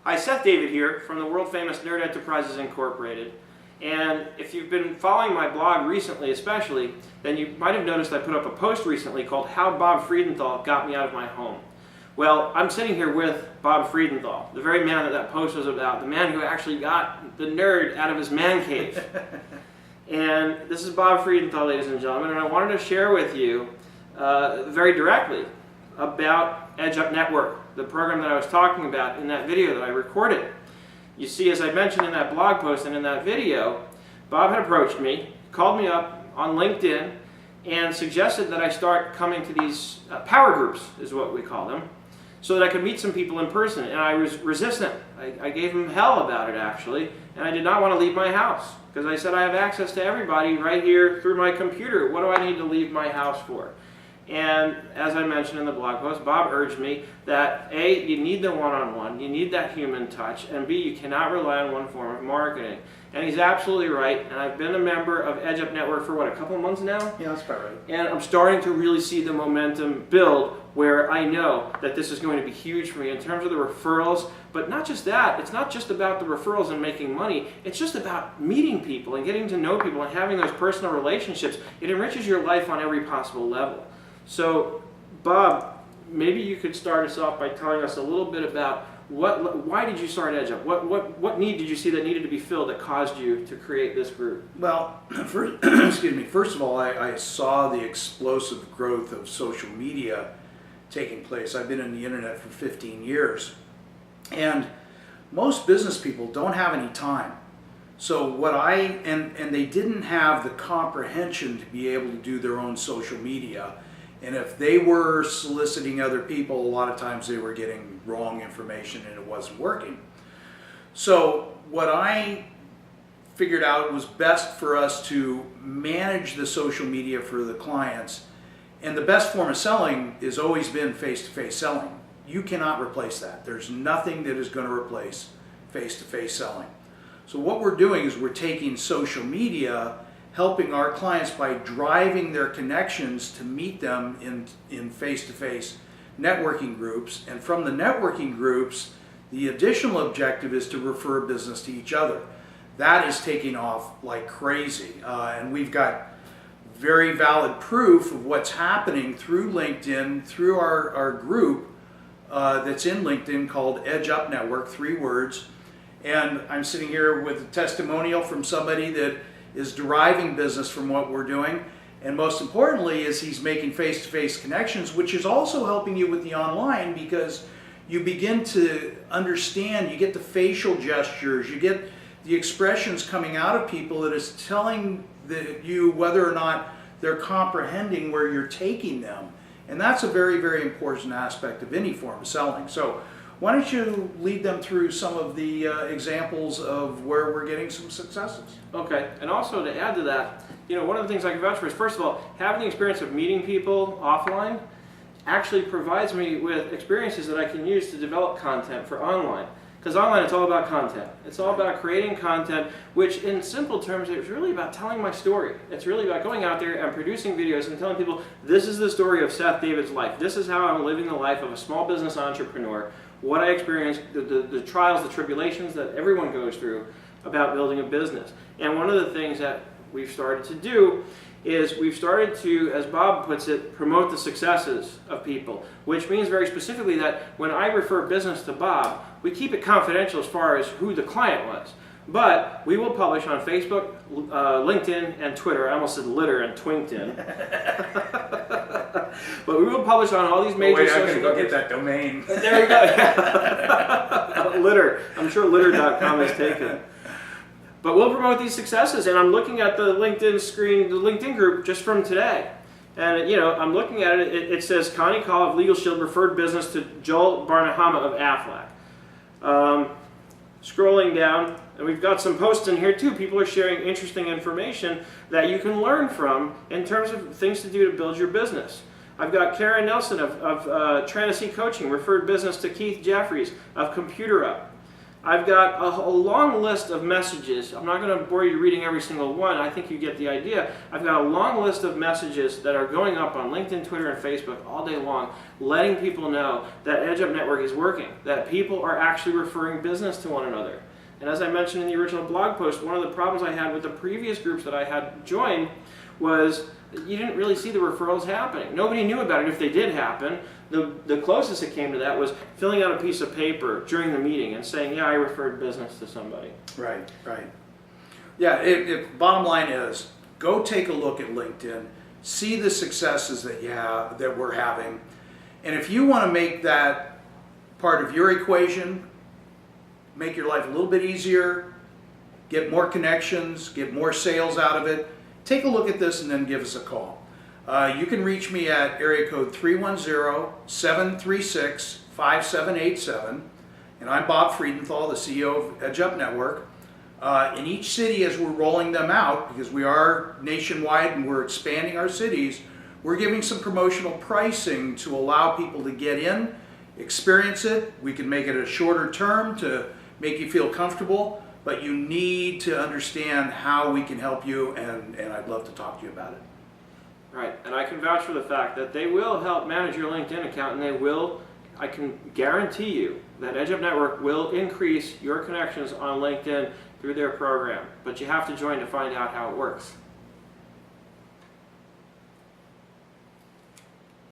Hi, Seth David here from the world famous Nerd Enterprises Incorporated. And if you've been following my blog recently especially, then you might have noticed I put up a post recently called How Bob Friedenthal Got Me Out of My Home. Well, I'm sitting here with Bob Friedenthal, the very man that post was about, the man who actually got the nerd out of his man cave. And this is Bob Friedenthal, ladies and gentlemen, and I wanted to share with you very directly about EdgeUp Network, the program that I was talking about in that video that I recorded. You see, as I mentioned in that blog post and in that video, Bob had approached me, called me up on LinkedIn, and suggested that I start coming to these power groups, is what we call them, so that I could meet some people in person. And I was resistant. I gave him hell about it, actually, and I did not want to leave my house, because I said I have access to everybody right here through my computer. What do I need to leave my house for? And as I mentioned in the blog post, Bob urged me that A, you need the one-on-one, you need that human touch, and B, you cannot rely on one form of marketing. And he's absolutely right, and I've been a member of EdgeUp Network for what, a couple of months now? Yeah, that's about right. And I'm starting to really see the momentum build where I know that this is going to be huge for me in terms of the referrals. But not just that, it's not just about the referrals and making money, it's just about meeting people and getting to know people and having those personal relationships. It enriches your life on every possible level. So, Bob, maybe you could start us off by telling us a little bit about why did you start EdgeUp? What need did you see that needed to be filled that caused you to create this group? Well, first of all, I saw the explosive growth of social media taking place. I've been in the internet for 15 years, and most business people don't have any time. So and they didn't have the comprehension to be able to do their own social media. And if they were soliciting other people, a lot of times they were getting wrong information and it wasn't working. So what I figured out was best for us to manage the social media for the clients. And the best form of selling has always been face-to-face selling. You cannot replace that. There's nothing that is going to replace face-to-face selling. So what we're doing is we're taking social media, helping our clients by driving their connections to meet them in face-to-face networking groups. And from the networking groups, the additional objective is to refer business to each other. That is taking off like crazy. And we've got very valid proof of what's happening through LinkedIn, through our group that's in LinkedIn called EdgeUp Network, 3 words. And I'm sitting here with a testimonial from somebody that is deriving business from what we're doing, and most importantly is he's making face-to-face connections, which is also helping you with the online, because you begin to understand, you get the facial gestures, you get the expressions coming out of people that is telling you whether or not they're comprehending where you're taking them. And that's a very, very important aspect of any form of selling. So why don't you lead them through some of the examples of where we're getting some successes? Okay, and also to add to that, one of the things I can vouch for is, first of all, having the experience of meeting people offline actually provides me with experiences that I can use to develop content for online. Because online, it's all about content. It's all about creating content, which in simple terms, it's really about telling my story. It's really about going out there and producing videos and telling people, this is the story of Seth David's life. This is how I'm living the life of a small business entrepreneur. What I experienced, the trials, the tribulations that everyone goes through about building a business. And one of the things that we've started to do is we've started to, as Bob puts it, promote the successes of people, which means very specifically that when I refer business to Bob, we keep it confidential as far as who the client was. But we will publish on Facebook, LinkedIn, and Twitter. I almost said litter and twinked-in. But we will publish on all these major social media. Go get that domain. There you go. Litter. I'm sure litter.com is taken. But we'll promote these successes, and I'm looking at the LinkedIn screen, the LinkedIn group, just from today. And I'm looking at it. It says Connie Call of Legal Shield referred business to Joel Barnahama of Aflac. Scrolling down, and we've got some posts in here too. People are sharing interesting information that you can learn from in terms of things to do to build your business. I've got Karen Nelson of Tennessee Coaching referred business to Keith Jeffries of ComputerUp. I've got a long list of messages. I'm not going to bore you reading every single one. I think you get the idea. I've got a long list of messages that are going up on LinkedIn, Twitter, and Facebook all day long, letting people know that EdgeUp Network is working, that people are actually referring business to one another. And as I mentioned in the original blog post, one of the problems I had with the previous groups that I had joined was you didn't really see the referrals happening. Nobody knew about it if they did happen. The closest it came to that was filling out a piece of paper during the meeting and saying, yeah, I referred business to somebody. Right, right. Yeah, bottom line is, go take a look at LinkedIn, see the successes that you have, that we're having, and if you want to make that part of your equation, make your life a little bit easier, get more connections, get more sales out of it, take a look at this and then give us a call. You can reach me at area code 310-736-5787, and I'm Bob Friedenthal, the CEO of EdgeUp Network. In each city, as we're rolling them out, because we are nationwide and we're expanding our cities, we're giving some promotional pricing to allow people to get in, experience it. We can make it a shorter term to make you feel comfortable, but you need to understand how we can help you, and I'd love to talk to you about it. Right, and I can vouch for the fact that they will help manage your LinkedIn account, and they will, I can guarantee you that EdgeUp Network will increase your connections on LinkedIn through their program. But you have to join to find out how it works.